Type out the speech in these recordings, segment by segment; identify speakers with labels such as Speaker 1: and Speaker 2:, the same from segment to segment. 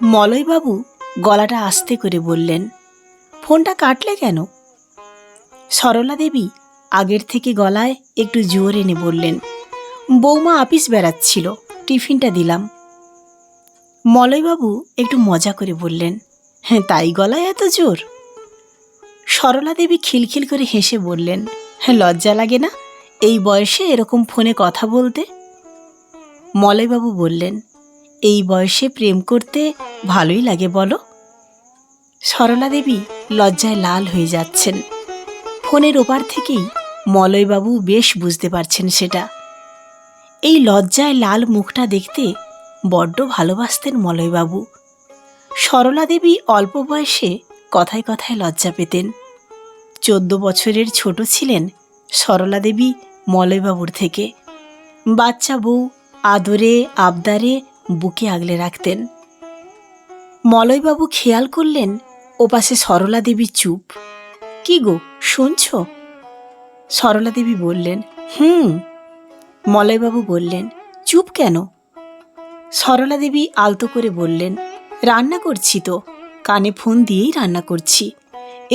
Speaker 1: মলয়বাবু গলাটা আস্তে করে বললেন, ফোনটা কাটলে কেন? সরলা দেবী আগের থেকে গলায় একটু জোর এনে বললেন, বৌমা আপিস বেড়াচ্ছিল, টিফিনটা দিলাম। মলয়বাবু একটু মজা করে বললেন, হ্যাঁ তাই গলায় এত জোর? সরলা দেবী খিলখিল করে হেসে বললেন, হ্যাঁ লজ্জা লাগে না এই বয়সে এরকম ফোনে কথা বলতে? মলয়বাবু বললেন, এই বয়সে প্রেম করতে ভালোই লাগে বলো। সরলা দেবী লজ্জায় লাল হয়ে যাচ্ছেন। ফোনের ওপার থেকেই মলয়বাবু বেশ বুঝতে পারছেন সেটা। এই লজ্জায় লাল মুখটা দেখতে বড্ড ভালোবাসতেন মলয়বাবু। সরলা দেবী অল্প বয়সে কথায় কথায় লজ্জা পেতেন। 14 বছরের ছোট ছিলেন সরলা দেবী মলয়বাবুর থেকে। বাচ্চা বউ আদরে আবদারে বুকে আগলে রাখতেন। মলয়বাবু খেয়াল করলেন ওপাশে সরলা দেবী চুপ। কি গো, শুনছ? সরলা দেবী বললেন, মলয়বাবু বললেন, চুপ কেন? সরলা দেবী আলতো করে বললেন, রান্না করছি তো, কানে ফোন দিয়েই রান্না করছি।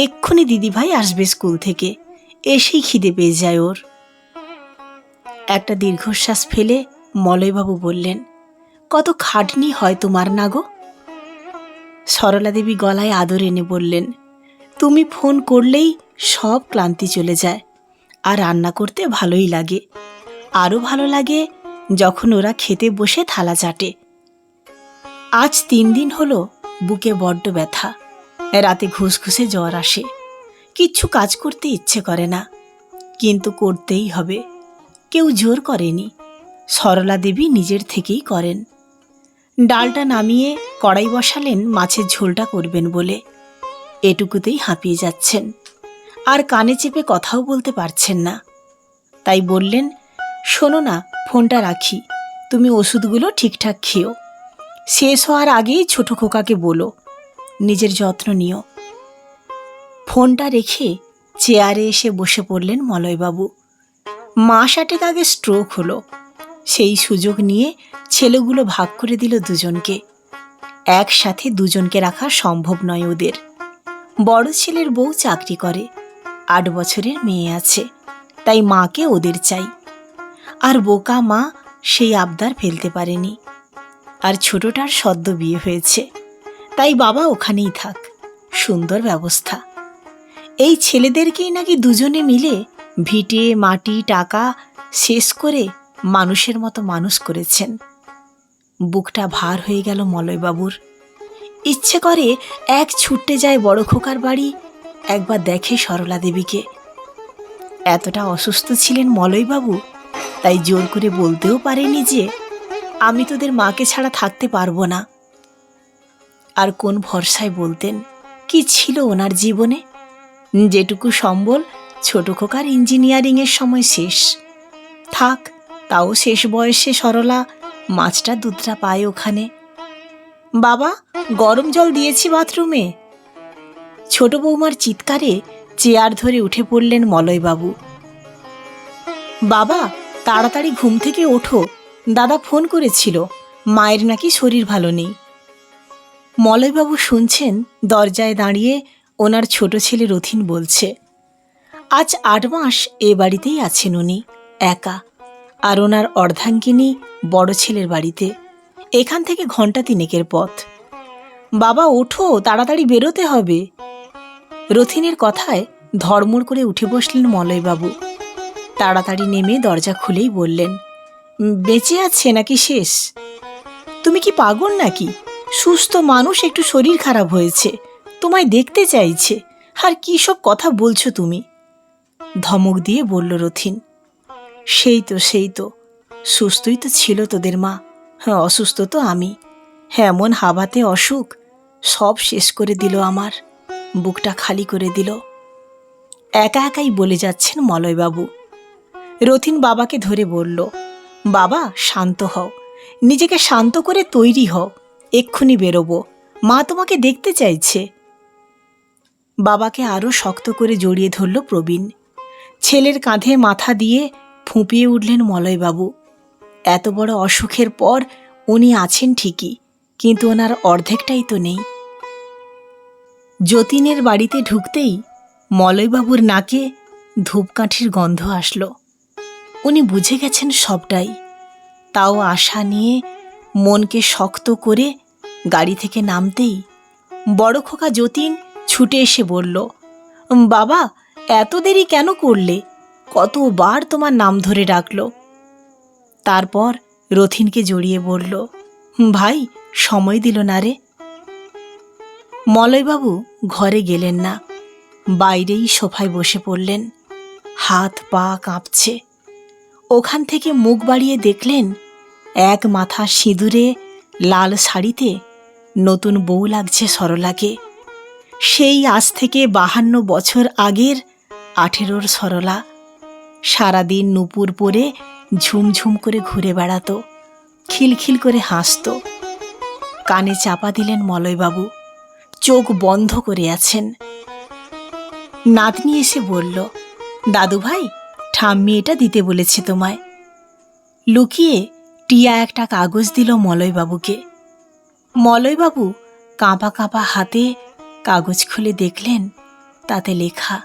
Speaker 1: এক্ষুনি দিদিভাই আসবে স্কুল থেকে, এসেই খিদে পেয়ে যায় ওর। একটা দীর্ঘশ্বাস ফেলে মলয়বাবু বললেন, কত খাটনি হয় তোমার না গো? সরলা দেবী গলায় আদর এনে বললেন, তুমি ফোন করলেই সব ক্লান্তি চলে যায়। আর রান্না করতে ভালোই লাগে। আরও ভালো লাগে যখন ওরা খেতে বসে থালা চাটে। আজ 3 দিন হলো বুকে বড্ড ব্যথা, রাতে ঘুসঘুসে জ্বর আসে। কিচ্ছু কাজ করতে ইচ্ছে করে না, কিন্তু করতেই হবে। কেউ জোর করেনি, সরলা দেবী নিজের থেকেই করেন। ডালটা নামিয়ে কড়াই বসালেন মাছের ঝোলটা করবেন বলে। এটুকুতেই হাঁপিয়ে যাচ্ছেন, আর কানে চেপে কথাও বলতে পারছেন না। তাই বললেন, শোনো না, ফোনটা রাখি, তুমি ওষুধগুলো ঠিকঠাক খেও। শেষ হওয়ার আগেই ছোট খোকাকে বলো নিজের যত্ন নিও। ফোনটা রেখে চেয়ারে এসে বসে পড়লেন মলয়বাবু। মাস 8 আগে স্ট্রোক হলো। সেই সুযোগ নিয়ে ছেলেগুলো ভাগ করে দিল দুজনকে। একসাথে দুজনকে রাখা সম্ভব নয় ওদের। বড় ছেলের বউ চাকরি করে, 8 বছরের মেয়ে আছে, তাই মাকে ওদের চাই। আর বোকা মা সেই আবদার ফেলতে পারেনি। আর ছোটটার সদ্য বিয়ে হয়েছে, তাই বাবা ওখানেই থাক, সুন্দর ব্যবস্থা। এই ছেলেদেরকেই নাকি দুজনে মিলে ভিটে মাটি টাকা শেষ করে মানুষের মতো মানুষ করেছেন। বুকটা ভার হয়ে গেল মলয়বাবুর। ইচ্ছে করে এক ছুটতে যায় বড় খোকার বাড়ি, একবার দেখে সরলা দেবীকে। এতটা অসুস্থ ছিলেন মলয়বাবু, তাই জোর করে বলতেও পারেনি যে আমি তোদের মাকে ছাড়া থাকতে পারবো না। আর কোন ভরসায় বলতেন? কি ছিল ওনার জীবনে? যেটুকু সম্বল ছোট খোকার ইঞ্জিনিয়ারিংয়ের সময় শেষ। থাক, তাও শেষ বয়সে সরলা মাছটা দুধটা পায় ওখানে। বাবা, গরম জল দিয়েছি বাথরুমে। ছোট বৌমার চিৎকারে চেয়ার ধরে উঠে পড়লেন মলয়বাবু। বাবা, তাড়াতাড়ি ঘুম থেকে ওঠো, দাদা ফোন করেছিল, মায়ের নাকি শরীর ভালো নেই। মলয়বাবু শুনছেন দরজায় দাঁড়িয়ে ওনার ছোট ছেলে রথিন বলছে, আজ 8 মাস এ বাড়িতেই আছেন উনি একা, আর ওনার অর্ধাঙ্গিনী বড় ছেলের বাড়িতে, এখান থেকে ঘণ্টা 3 পথ। বাবা ওঠো, তাড়াতাড়ি বেরোতে হবে। রথিনের কথায় ধড়মড় করে উঠে বসলেন মলয়বাবু। তাড়াতাড়ি নেমে দরজা খুলেই বললেন, বেঁচে আছে নাকি শেষ? তুমি কি পাগল নাকি? সুস্থ মানুষ, একটু শরীর খারাপ হয়েছে, তোমায় দেখতে চাইছে, আর কি সব কথা বলছো তুমি? ধমক দিয়ে বলল রথিন। সেই তো সুস্থই তো ছিল তোদের মা, হ্যাঁ অসুস্থ তো আমি। হ্যাঁ, এমন হাবাতে অসুখ সব শেষ করে দিল আমার, বুকটা খালি করে দিল। একা একাই বলে যাচ্ছেন মলয়বাবু। রথিন বাবাকে ধরে বলল, বাবা শান্ত হও, নিজেকে শান্ত করে তৈরি হও, এক্ষুনি বেরোবো, মা তোমাকে দেখতে চাইছে। বাবাকে আরও শক্ত করে জড়িয়ে ধরল প্রবীণ। ছেলের কাঁধে মাথা দিয়ে ফুঁপিয়ে উঠলেন মলয়বাবু। এত বড় অসুখের পর উনি আছেন ঠিকই, কিন্তু ওনার অর্ধেকটাই তো নেই। যতীনের বাড়িতে ঢুকতেই মলয়বাবুর নাকে ধূপকাঠির গন্ধ আসলো। উনি বুঝে গেছেন সবটাই, তাও আশা নিয়ে মনকে শক্ত করে গাড়ি থেকে নামতেই বড় খোকা যতীন ছুটে এসে বলল, বাবা, এত দেরি কেন করলে? কতবার তোমার নাম ধরে ডাকল। তারপর রথিনকে জড়িয়ে বলল, ভাই, সময় দিল না রে। মলয়বাবু ঘরে গেলেন না, বাইরেই সোফায় বসে পড়লেন। হাত পা কাঁপছে। ওখান থেকে মুখ বাড়িয়ে দেখলেন এক মাথা সিঁদুরে লাল শাড়িতে নতুন বউ লাগছে সরলাকে। সেই আজ থেকে 52 বছর আগের 18-র সরলা। সারাদিন নুপুর পরে ঝুমঝুম করে ঘুরে বেড়াতো, খিলখিল করে হাসত। কানে চাপা দিলেন মলয়বাবু, চোখ বন্ধ করে আছেন। নাতনি এসে বলল, দাদু ভাই, ঠাম্মি এটা দিতে বলেছে তোমায়। লুকিয়ে টিয়া একটা কাগজ দিল মলয়বাবুকে। মলয়বাবু কাঁপা কাঁপা হাতে কাগজ খুলে দেখলেন, তাতে লেখা,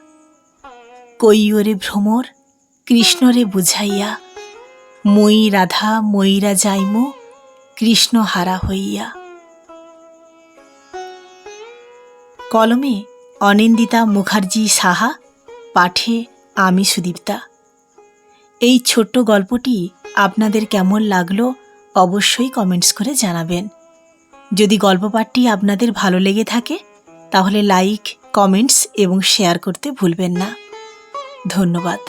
Speaker 1: কৈয়রে ভ্রমর কৃষ্ণরে বুঝাইয়া, মই রাধা ময়রা যাইমু কৃষ্ণ হারা হইয়া। কলমে অনিন্দিতা মুখার্জি সাহা, পাঠে আমি সুদীপ্তা। এই ছোট্ট গল্পটি আপনাদের কেমন লাগলো অবশ্যই কমেন্টস করে জানাবেন। যদি গল্প পাঠটি আপনাদের ভালো লেগে থাকে তাহলে লাইক, কমেন্টস এবং শেয়ার করতে ভুলবেন না। ধন্যবাদ।